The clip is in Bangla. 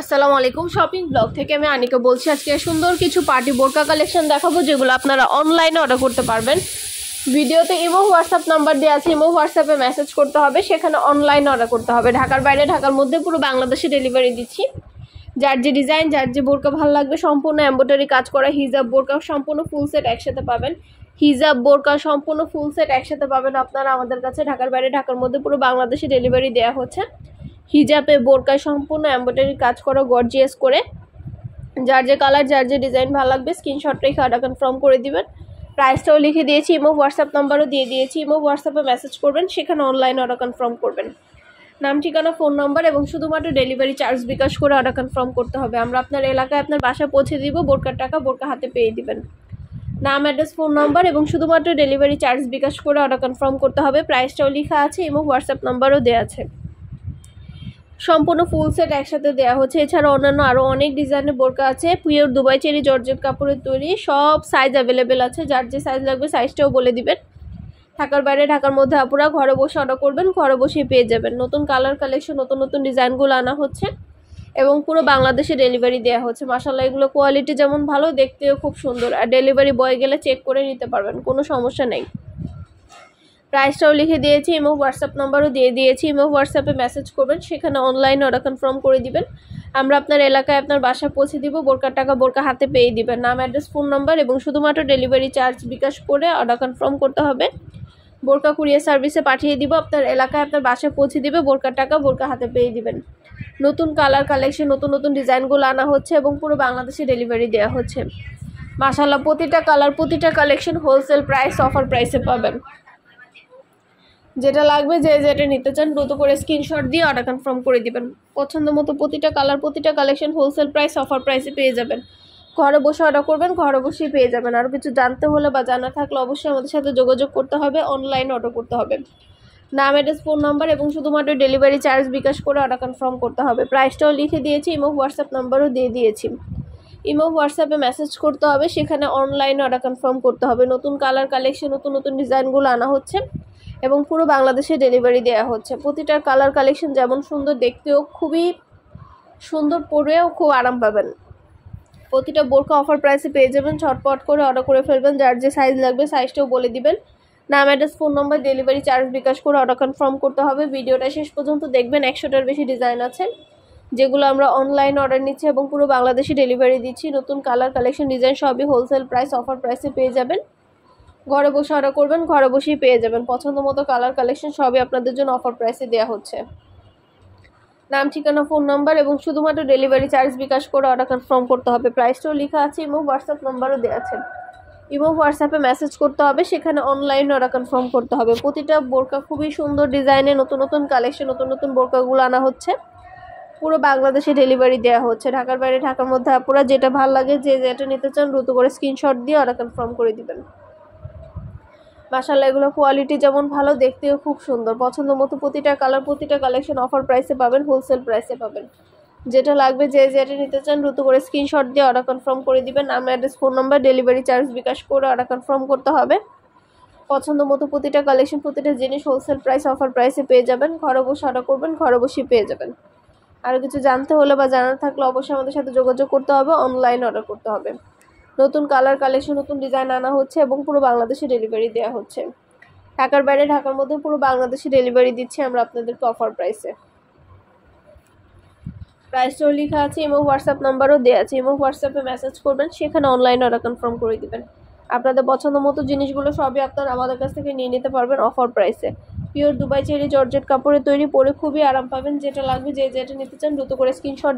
আসসালামু আলাইকুম শপিং ব্লগ থেকে আমি আনিকা বলছি। আজকে সুন্দর কিছু পার্টি বোরকা কালেকশন দেখাবো যেগুলো আপনারা অনলাইনে অর্ডার করতে পারবেন। ভিডিওতে ইমো হোয়াটসঅ্যাপ নাম্বার দেওয়া আছে, ইমো হোয়াটসঅ্যাপে মেসেজ করতে হবে, সেখানে অনলাইনে অর্ডার করতে হবে। ঢাকার বাইরে ঢাকার মধ্যে পুরো বাংলাদেশে ডেলিভারি দিচ্ছি। যার যে ডিজাইন যার যে বোরকা ভালো লাগবে সম্পূর্ণ এমব্রয়ডারি কাজ করা হিজাব বোরকা সম্পূর্ণ ফুল সেট একসাথে পাবেন। হিজাব বোরকা সম্পূর্ণ ফুল সেট একসাথে পাবেন আপনারা আমাদের কাছে। ঢাকার বাইরে ঢাকার মধ্যে পুরো বাংলাদেশে ডেলিভারি দেওয়া হচ্ছে। হিজাবে বোরকায় সম্পূর্ণ এমব্রয়ডারি কাজ করা গর্জিয়াস করে। যার যে কালার যার যে ডিজাইন ভালো লাগবে স্ক্রিনশট রেখে অর্ডার কনফার্ম করে দিবেন। প্রাইসটাও লিখে দিয়েছি, ইমো হোয়াটসঅ্যাপ নাম্বারও দিয়ে দিয়েছি। ইমো হোয়াটসঅ্যাপে মেসেজ করবেন, সেখানে অনলাইন অর্ডার কনফার্ম করবেন। নাম ঠিকানা ফোন নাম্বার এবং শুধুমাত্র ডেলিভারি চার্জ বিকাশ করে অর্ডার কনফার্ম করতে হবে। আমরা আপনার এলাকায় আপনার বাসায় পৌঁছে দিব, বোরকার টাকা বোরকা হাতে পেয়ে দিবেন। নাম অ্যাড্রেস ফোন নাম্বার এবং শুধুমাত্র ডেলিভারি চার্জ বিকাশ করে অর্ডার কনফার্ম করতে হবে। প্রাইসটাও লেখা আছে, ইমো হোয়াটসঅ্যাপ নাম্বারও দেওয়া আছে। সম্পূর্ণ ফুল সেট একসাথে দেওয়া হচ্ছে। এছাড়া অন্যান্য আরও অনেক ডিজাইনের বোরকা আছে। পিওর দুবাই চেরি জর্জেট কাপড়ের তৈরি, সব সাইজ অ্যাভেলেবেল আছে। যার যে সাইজ লাগবে সাইজটাও বলে দিবেন। ঢাকার বাইরে ঢাকার মধ্যে আপুরা ঘরে বসে অর্ডার করবেন, ঘরে বসেই পেয়ে যাবেন। নতুন কালার কালেকশন নতুন নতুন ডিজাইনগুলো আনা হচ্ছে এবং পুরো বাংলাদেশে ডেলিভারি দেওয়া হচ্ছে। মাশাআল্লাহ এগুলো কোয়ালিটি যেমন ভালো, দেখতেও খুব সুন্দর। আর ডেলিভারি বয় গেলে চেক করে নিতে পারবেন, কোনো সমস্যা নেই। প্রাইসটাও লিখে দিয়েছি, ইমো হোয়াটসঅ্যাপ নাম্বারও দিয়ে দিয়েছি। ইমো হোয়াটসঅ্যাপে মেসেজ করবেন, সেখানে অনলাইন অর্ডার কনফার্ম করে দিবেন। আমরা আপনার এলাকায় আপনার বাসায় পৌঁছে দিব, বোরকার টাকা বোরকা হাতে পেয়ে দিবেন। নাম অ্যাড্রেস ফোন নাম্বার এবং শুধুমাত্র ডেলিভারি চার্জ বিকাশ করে অর্ডার কনফার্ম করতে হবে। বোরকা কুরিয়ার সার্ভিসে পাঠিয়ে দিব, আপনার এলাকায় আপনার বাসায় পৌঁছে দিবে, বোরকার টাকা বোরকা হাতে পেয়ে দিবেন। নতুন কালার কালেকশন নতুন নতুন ডিজাইনগুলো আনা হচ্ছে এবং পুরো বাংলাদেশে ডেলিভারি দেওয়া হচ্ছে। মাশাআল্লাহ প্রতিটা কালার প্রতিটা কালেকশন হোলসেল প্রাইস অফার প্রাইসে পাবেন। যেটা লাগবে যে যেটা নিতে চান দ্রুত করে স্ক্রিনশট দিয়ে অর্ডার কনফার্ম করে দিবেন। পছন্দ মতো প্রতিটা কালার প্রতিটা কালেকশন হোলসেল প্রাইস অফার প্রাইসে পেয়ে যাবেন। ঘরে বসে অর্ডার করবেন, ঘরে বসেই পেয়ে যাবেন। আরও কিছু জানতে হলে বা জানা থাকলে অবশ্যই আমাদের সাথে যোগাযোগ করতে হবে, অনলাইন অর্ডার করতে হবে। নাম অ্যাড্রেস ফোন নাম্বার এবং শুধুমাত্র ডেলিভারি চার্জ বিকাশ করে অর্ডার কনফার্ম করতে হবে। প্রাইসটাও লিখে দিয়েছি, ইমো হোয়াটসঅ্যাপ নাম্বারও দিয়ে দিয়েছি। ইমো হোয়াটসঅ্যাপে মেসেজ করতে হবে, সেখানে অনলাইন অর্ডার কনফার্ম করতে হবে। নতুন কালার কালেকশন নতুন নতুন ডিজাইনগুলো আনা হচ্ছে এবং পুরো বাংলাদেশে ডেলিভারি দেওয়া হচ্ছে। প্রতিটার কালার কালেকশন যেমন সুন্দর, দেখতেও খুবই সুন্দর, পরেও খুব আরাম পাবেন। প্রতিটা বোরকা অফার প্রাইসে পেয়ে যাবেন। ঝটপট করে অর্ডার করে ফেলবেন, যার যে সাইজ লাগবে সাইজটাও বলে দিবেন। নাম address phone number delivery charge bKash করে অর্ডার কনফার্ম করতে হবে। ভিডিওটা শেষ পর্যন্ত দেখবেন, 100টার বেশি ডিজাইন আছে যেগুলো আমরা অনলাইন অর্ডার নিচ্ছি এবং পুরো বাংলাদেশে ডেলিভারি দিচ্ছি। নতুন কালার কালেকশন ডিজাইন সবই হোলসেল প্রাইস অফার প্রাইসে পেয়ে যাবেন। ঘরে বসে অর্ডার করবেন, ঘরে বসেই পেয়ে যাবেন। পছন্দ মতো কালার কালেকশন সবই আপনাদের জন্য অফার প্রাইসে দেওয়া হচ্ছে। নাম ঠিকানা ফোন নাম্বার এবং শুধুমাত্র ডেলিভারি চার্জ বিকাশ করে অর্ডার কনফার্ম করতে হবে। প্রাইসটাও লেখা আছে, ইমো হোয়াটসঅ্যাপ নাম্বারও দেওয়া আছে। ইমো হোয়াটসঅ্যাপে মেসেজ করতে হবে, সেখানে অনলাইন অর্ডার কনফার্ম করতে হবে। প্রতিটা বোরকা খুবই সুন্দর ডিজাইনে নতুন নতুন কালেকশন নতুন নতুন বোরকাগুলো আনা হচ্ছে। পুরো বাংলাদেশে ডেলিভারি দেওয়া হচ্ছে। ঢাকার বাইরে ঢাকার মধ্যে আপনারা যেটা ভালো লাগে যে যেটা নিতে চান দ্রুত করে স্ক্রিনশট দিয়ে অর্ডার কনফার্ম করে দিবেন। মাশাআল্লাহ এগুলো কোয়ালিটি যেমন ভালো, দেখতেও খুব সুন্দর। পছন্দ মতো প্রতিটা কালার প্রতিটা কালেকশন অফার প্রাইসে পাবেন, হোলসেল প্রাইসে পাবেন। যেটা লাগবে যে যেটা নিতে চান দ্রুত করে স্ক্রিনশট দিয়ে অর্ডার কনফার্ম করে দিবেন। নাম address phone number delivery charge bKash করে অর্ডার কনফার্ম করতে হবে। পছন্দ মতো প্রতিটা কালেকশন প্রতিটা জিনিস হোলসেল প্রাইস অফার প্রাইসে পেয়ে যাবেন। ঘরে বসে অর্ডার করবেন, ঘরে বসেই পেয়ে যাবেন। আরও কিছু জানতে হলে বা জানার থাকলে অবশ্যই আমাদের সাথে যোগাযোগ করতে হবে, অনলাইন অর্ডার করতে হবে। নতুন কালার কালেকশন নতুন ডিজাইন আনা হচ্ছে এবং পুরো বাংলাদেশে ডেলিভারি দেওয়া হচ্ছে। ঢাকার বাইরে ঢাকার মধ্যে পুরো বাংলাদেশে ডেলিভারি দিচ্ছি আমরা আপনাদেরকে অফার প্রাইসে। প্রাইসটাও লেখা আছে, ইমো হোয়াটসঅ্যাপ নাম্বারও দেওয়া আছে। ইমো হোয়াটসঅ্যাপে মেসেজ করবেন, সেখানে অনলাইন অর্ডার কনফার্ম করে দিবেন। আপনাদের পছন্দ মতো জিনিসগুলো সবই আপনারা আমাদের কাছ থেকে নিয়ে নিতে পারবেন অফার প্রাইসে। পিওর দুবাই চেরি জর্জেট কাপড়ে তৈরি, পরে খুবই আরাম পাবেন। যেটা লাগবে যে যেটা নিতে চান দ্রুত করে স্ক্রিনশট